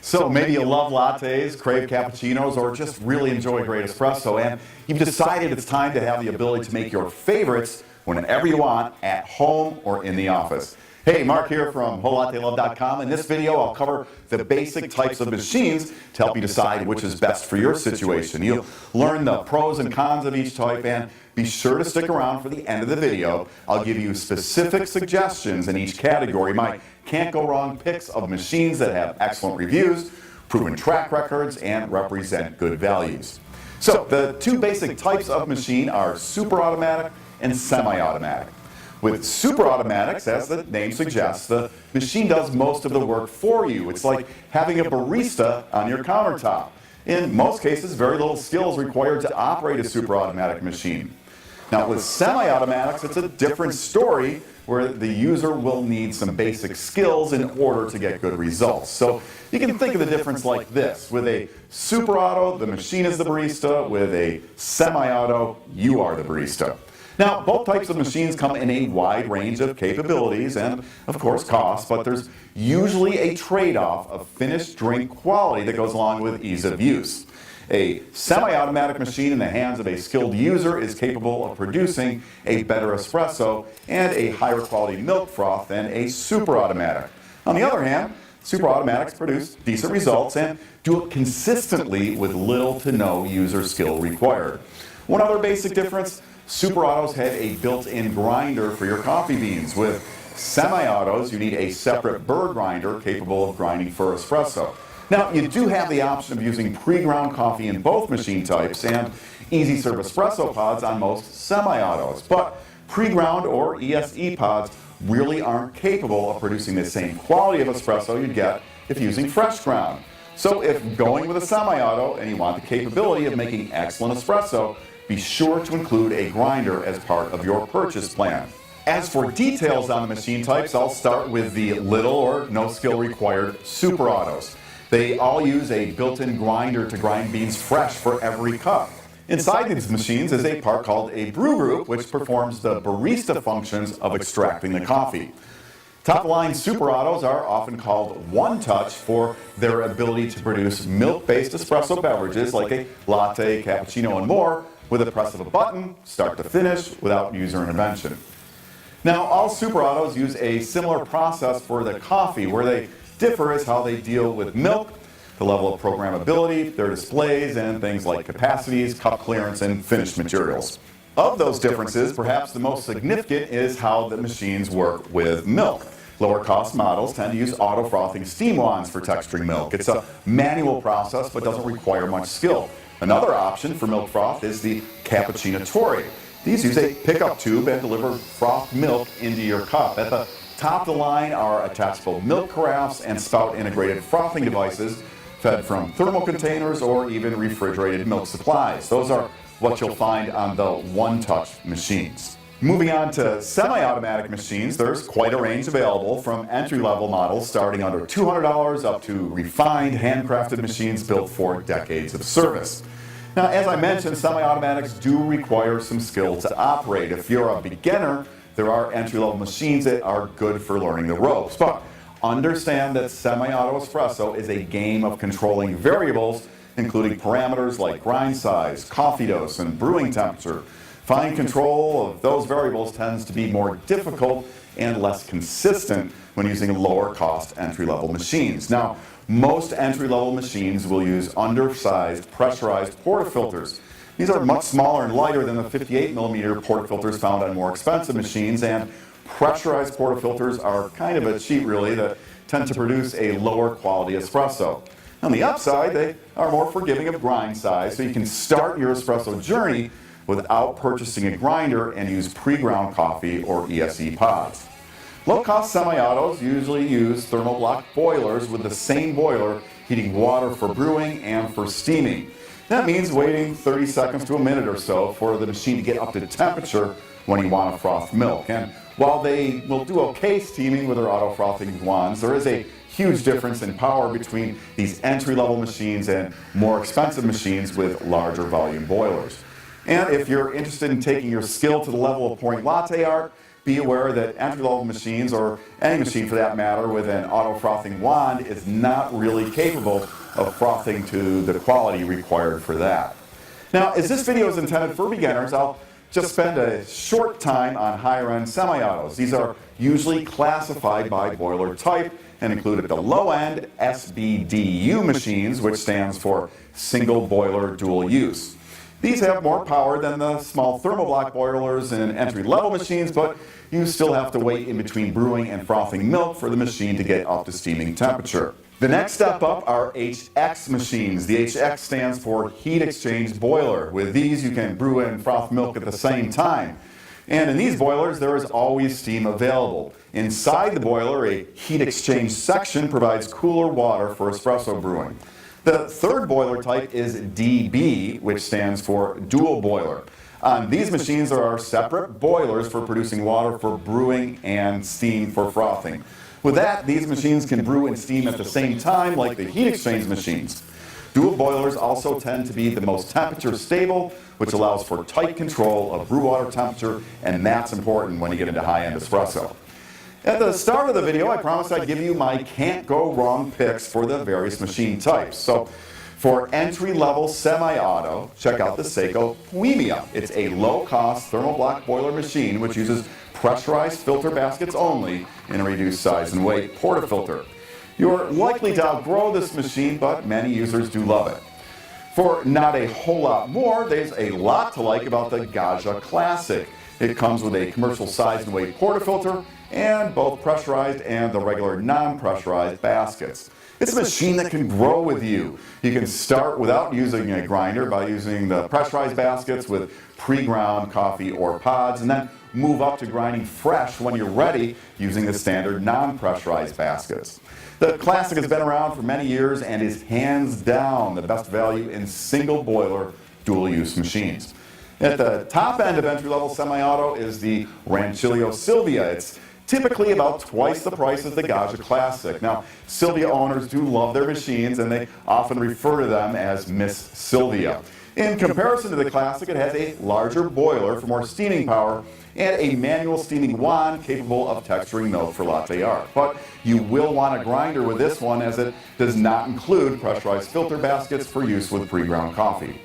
So maybe you love lattes, crave cappuccinos, or just really enjoy great espresso, and you've decided it's time to have the ability to make your favorites whenever you want, at home or in the office. Hey, Mark here from WholeLatteLove.com. In this video, I'll cover the basic types of machines to help you decide which is best for your situation. You'll learn the pros and cons of each type, and be sure to stick around for the end of the video. I'll give you specific suggestions in each category, my can't-go-wrong picks of machines that have excellent reviews, proven track records, and represent good values. So, the two basic types of machine are super automatic and semi-automatic. With super automatics, as the name suggests, the machine does most of the work for you. It's like having a barista on your countertop. In most cases, very little skill is required to operate a super automatic machine. Now, with semi-automatics, it's a different story where the user will need some basic skills in order to get good results. So you can think of the difference like this. With a super auto, the machine is the barista. With a semi-auto, you are the barista. Now, both types of machines come in a wide range of capabilities and, of course, cost, but there's usually a trade-off of finished drink quality that goes along with ease of use. A semi-automatic machine in the hands of a skilled user is capable of producing a better espresso and a higher quality milk froth than a super automatic. On the other hand, super automatics produce decent results and do it consistently with little to no user skill required. One other basic difference: super autos have a built-in grinder for your coffee beans. With semi-autos, you need a separate burr grinder capable of grinding for espresso. Now, you do have the option of using pre-ground coffee in both machine types and easy-serve espresso pods on most semi-autos, but pre-ground or ESE pods really aren't capable of producing the same quality of espresso you'd get if using fresh ground. So if going with a semi-auto and you want the capability of making excellent espresso, be sure to include a grinder as part of your purchase plan. As for details on the machine types, I'll start with the little or no skill required super autos. They all use a built-in grinder to grind beans fresh for every cup. Inside these machines is a part called a brew group, which performs the barista functions of extracting the coffee. Top-line super autos are often called one-touch for their ability to produce milk-based espresso beverages like a latte, cappuccino, and more, with a press of a button, start to finish, without user intervention. Now, all super autos use a similar process for the coffee. Where they differ is how they deal with milk, the level of programmability, their displays, and things like capacities, cup clearance, and finished materials. Of those differences, perhaps the most significant is how the machines work with milk. Lower-cost models tend to use auto-frothing steam wands for texturing milk. It's a manual process but doesn't require much skill. Another option for milk froth is the cappuccinatori. These use a pickup tube and deliver frothed milk into your cup. At the top of the line are attachable milk carafes and spout-integrated frothing devices fed from thermal containers or even refrigerated milk supplies. Those are what you'll find on the one-touch machines. Moving on to semi-automatic machines, there's quite a range available, from entry-level models starting under $200 up to refined, handcrafted machines built for decades of service. Now, as I mentioned, semi-automatics do require some skill to operate. If you're a beginner, there are entry-level machines that are good for learning the ropes. But understand that semi-auto espresso is a game of controlling variables, including parameters like grind size, coffee dose, and brewing temperature. Fine control of those variables tends to be more difficult and less consistent when using lower-cost entry-level machines. Now, most entry-level machines will use undersized pressurized portafilters. These are much smaller and lighter than the 58mm portafilters found on more expensive machines, and pressurized portafilters are kind of a cheat, really, that tend to produce a lower quality espresso. On the upside, they are more forgiving of grind size, so you can start your espresso journey without purchasing a grinder and use pre-ground coffee or ESE pods. Low-cost semi-autos usually use thermal block boilers, with the same boiler heating water for brewing and for steaming. That means waiting 30 seconds to a minute or so for the machine to get up to temperature when you want to froth milk. And while they will do okay steaming with their auto frothing wands, there is a huge difference in power between these entry-level machines and more expensive machines with larger volume boilers. And if you're interested in taking your skill to the level of pouring latte art, be aware that entry-level machines, or any machine for that matter, with an auto frothing wand is not really capable of frothing to the quality required for that. Now, as this video is intended for beginners, I'll just spend a short time on higher-end semi-autos. These are usually classified by boiler type and include at the low end SBDU machines, which stands for single boiler dual use. These have more power than the small thermoblock boilers in entry-level machines, but you still have to wait in between brewing and frothing milk for the machine to get up to steaming temperature. The next step up are HX machines. The HX stands for heat exchange boiler. With these, you can brew and froth milk at the same time. And in these boilers, there is always steam available. Inside the boiler, a heat exchange section provides cooler water for espresso brewing. The third boiler type is DB, which stands for dual boiler. On these machines, there are separate boilers for producing water for brewing and steam for frothing. With that, these machines can brew and steam at the same time, like the heat exchange machines. Dual boilers also tend to be the most temperature stable, which allows for tight control of brew water temperature, and that's important when you get into high-end espresso. At the start of the video, I promised I'd give you my can't go wrong picks for the various machine types. So, for entry-level semi-auto, check out the Seiko Puemia. It's a low-cost thermoblock boiler machine which uses pressurized filter baskets only in a reduced size and weight portafilter. You're likely to outgrow this machine, but many users do love it. For not a whole lot more, there's a lot to like about the Gaja Classic. It comes with a commercial size and weight portafilter and both pressurized and the regular non-pressurized baskets. It's a machine that can grow with you. You can start without using a grinder by using the pressurized baskets with pre-ground coffee or pods, and then move up to grinding fresh when you're ready using the standard non-pressurized baskets. The Classic has been around for many years and is hands down the best value in single boiler dual use machines. At the top end of entry-level semi-auto is the Rancilio Silvia. It's typically about twice the price as the Gaja Classic. Now, Silvia owners do love their machines, and they often refer to them as Miss Silvia. In comparison to the Classic, it has a larger boiler for more steaming power and a manual steaming wand capable of texturing milk for latte art. But you will want a grinder with this one, as it does not include pressurized filter baskets for use with pre-ground coffee.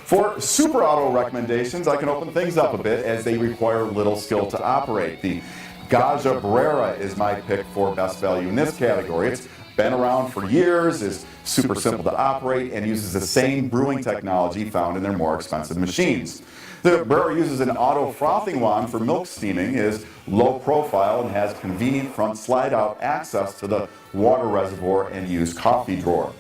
For super auto recommendations, I can open things up a bit as they require little skill to operate. The Gaja Brera is my pick for best value in this category. It's been around for years, is super simple to operate, and uses the same brewing technology found in their more expensive machines. The Brera uses an auto frothing wand for milk steaming, is low profile, and has convenient front slide-out access to the water reservoir and used coffee drawer.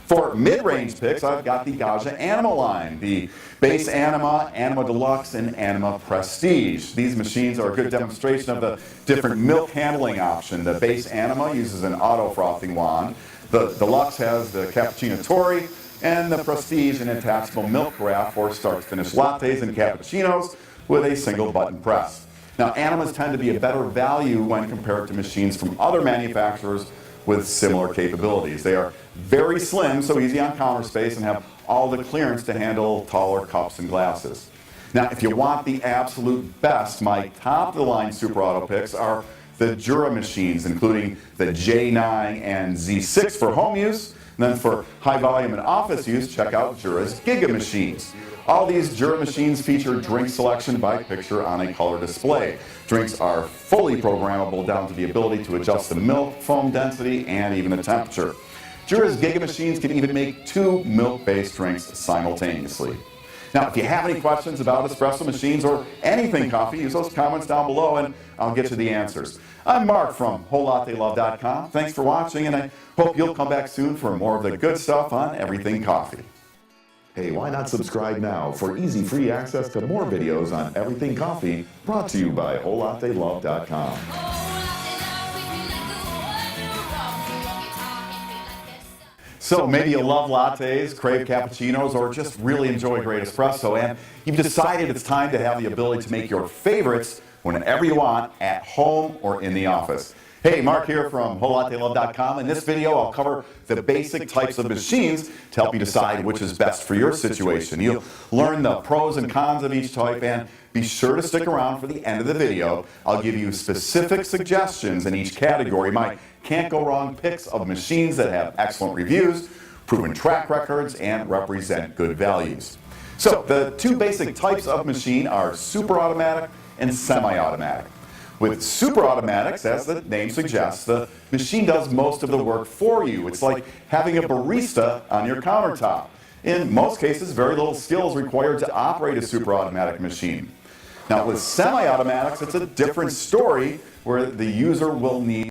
For mid-range picks, I've got the Gaja Anima line, the Base Anima, Anima Deluxe, and Anima Prestige. These machines are a good demonstration of the different milk handling option. The Base Anima uses an auto frothing wand, the Deluxe has the Cappuccino Tori, and the Prestige an attachable milk carafe for start-to-finish lattes and cappuccinos with a single button press. Now, Animas tend to be a better value when compared to machines from other manufacturers with similar capabilities. They are very slim, so easy on counter space, and have all the clearance to handle taller cups and glasses. Now, if you want the absolute best, my top-of-the-line super auto picks are the Jura machines, including the J9 and Z6 for home use. And then for high volume and office use, check out Jura's Giga machines. All these Jura machines feature drink selection by picture on a color display. Drinks are fully programmable down to the ability to adjust the milk, foam density, and even the temperature. Jura's Giga machines can even make 2 milk-based drinks simultaneously. Now, if you have any questions about espresso machines or anything coffee, use those comments down below and I'll get you the answers. I'm Mark from WholeLatteLove.com. Thanks for watching, and I hope you'll come back soon for more of the good stuff on everything coffee. Hey, why not subscribe now for easy free access to more videos on everything coffee, brought to you by WholeLatteLove.com. So maybe you love lattes, crave cappuccinos, or just really enjoy great espresso, and you've decided it's time to have the ability to make your favorites whenever you want, at home or in the office. Hey, Hey, Mark here from WholeLatteLove.com. In this video, I'll cover the basic types of machines to help you decide which is best for your situation. You'll learn the pros and cons of each type, and be sure to stick around for the end of the video. I'll give you specific suggestions in each category, my can't-go-wrong picks of machines that have excellent reviews, proven track records, and represent good values. So, the two basic types of machine are super automatic and semi-automatic. With super automatics, as the name suggests, the machine does most of the work for you. It's like having a barista on your countertop. In most cases, very little skill is required to operate a super automatic machine. Now, with semi-automatics, it's a different story where the user will need